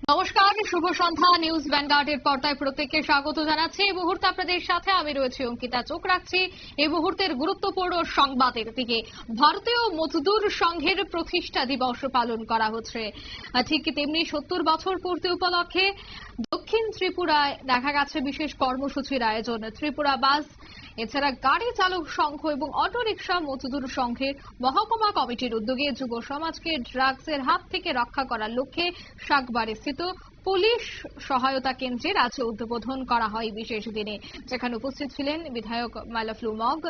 নমস্কার, শুভ সন্ধ্যা। নিউজ ভ্যানগার্ডের পর্দায় প্রত্যেককে স্বাগত জানাচ্ছি। এই মুহূর্তে আপনাদের সাথে আমি রয়েছি অঙ্কিতা। চোখ রাখছি এই মুহূর্তের গুরুত্বপূর্ণ সংবাদের দিকে। ভারতীয় মজদুর সংঘের প্রতিষ্ঠা দিবস পালন করা হচ্ছে, ঠিক তেমনি 70 বছর পূর্তি উপলক্ষে দক্ষিণ ত্রিপুরায় দেখা গেছে বিশেষ কর্মসূচির আয়োজন। ত্রিপুরা বাস, এছাড়া গাড়ি চালক সংঘ এবং অটোরিকশা মজদুর সংঘের মহকুমা কমিটির উদ্যোগে যুব সমাজকে ড্রাগসের হাত থেকে রক্ষা করার লক্ষ্যে শাকবাড়ি স্থিত পুলিশ সহায়তা কেন্দ্রের আজ উদ্বোধন করা হয় বিশেষ দিনে, যেখানে উপস্থিত ছিলেন বিধায়ক মালাফলু মগ,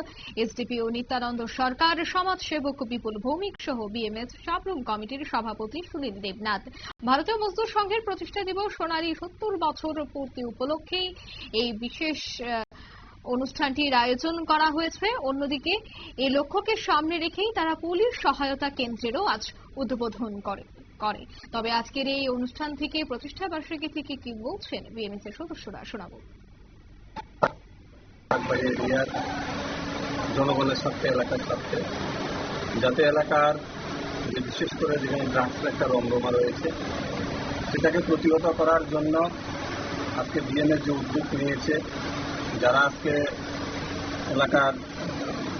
এসডিপিও নিত্যানন্দ সরকার, সমাজসেবক বিপুল ভৌমিক সহ বিএমএস সাবরুম কমিটির সভাপতি সুনীল দেবনাথ। ভারতীয় মজদুর সংঘের প্রতিষ্ঠা দিবস সোনালী 70 বছর পূর্তি উপলক্ষেই এই বিশেষ অনুষ্ঠানটির আয়োজন করা হয়েছে। অন্যদিকে এই লক্ষ্যকে সামনে রেখেই তারা পুলিশ সহায়তা কেন্দ্রেরও আজ উদ্বোধন করে। তবে আজকের এই অনুষ্ঠান থেকে প্রতিষ্ঠা বার্ষিকী থেকে কি বলছেন বিএমএস এর সদস্যরা, শোনাবো। জনগণের স্বার্থে, এলাকার স্বার্থে, যাতে এলাকার যে বিশেষ করে যেখানে ড্রাগসের একটা রমরমা রয়েছে সেটাকে প্রতিহত করার জন্য আজকে বিএমএস যে উদ্যোগ নিয়েছে, যারা আজকে এলাকার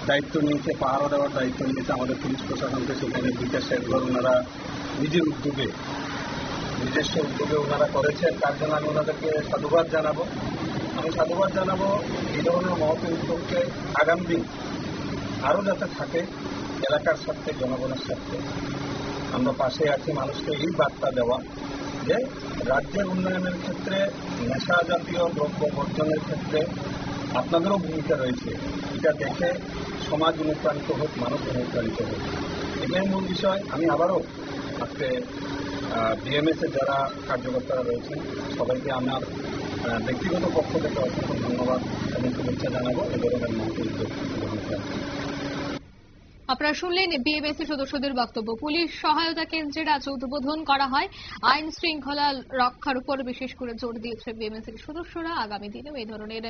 দায়িত্ব নিয়েছে, পাহারা দেওয়ার দায়িত্ব নিয়েছে আমাদের পুলিশ প্রশাসনকে, সেখানে বিকাশের ঘর ওনারা নিজস্ব উদ্যোগে ওনারা করেছেন। তার জন্য আমি ওনাদেরকে সাধুবাদ জানাবো। এই ধরনের মহৎ উদ্যোগকে আগামী দিন আরও যাতে থাকে এলাকার স্বার্থে, জনগণের স্বার্থে। আমরা পাশে আছি, মানুষকে এই বার্তা দেওয়া যে রাজ্যের উন্নয়নের ক্ষেত্রে, নেশা জাতীয় দ্রব্য বর্জনের ক্ষেত্রে আপনাদেরও ভূমিকা রয়েছে। এটা দেখে সমাজ অনুপ্রাণিত হোক, মানুষ অনুপ্রাণিত হোক, এটাই মূল বিষয়। আমি আবারও আজকে বিএমএস এর যারা কার্যকর্তারা রয়েছেন সবাইকে আমার ব্যক্তিগত পক্ষ থেকে অসংখ্য ধন্যবাদ এবং শুভেচ্ছা জানাবো এই ধরনের মহৎ উদ্যোগ গ্রহণ করার। আপনারা শুনলেন বিএমএস এর সদস্যদের বক্তব্য। পুলিশ সহায়তা কেন্দ্রের আজ উদ্বোধন করা হয়। আইন শৃঙ্খলা রক্ষার উপর বিশেষ করে জোর দিয়েছে বিএমএস এর সদস্যরা। আগামী দিনেও এই ধরনের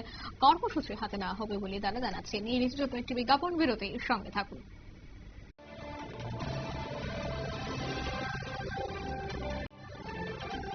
কর্মসূচি হাতে নেওয়া হবে বলে তারা জানাচ্ছেন। এই নিউজ টিভি বিজ্ঞাপন বিরতির সঙ্গে থাকুন।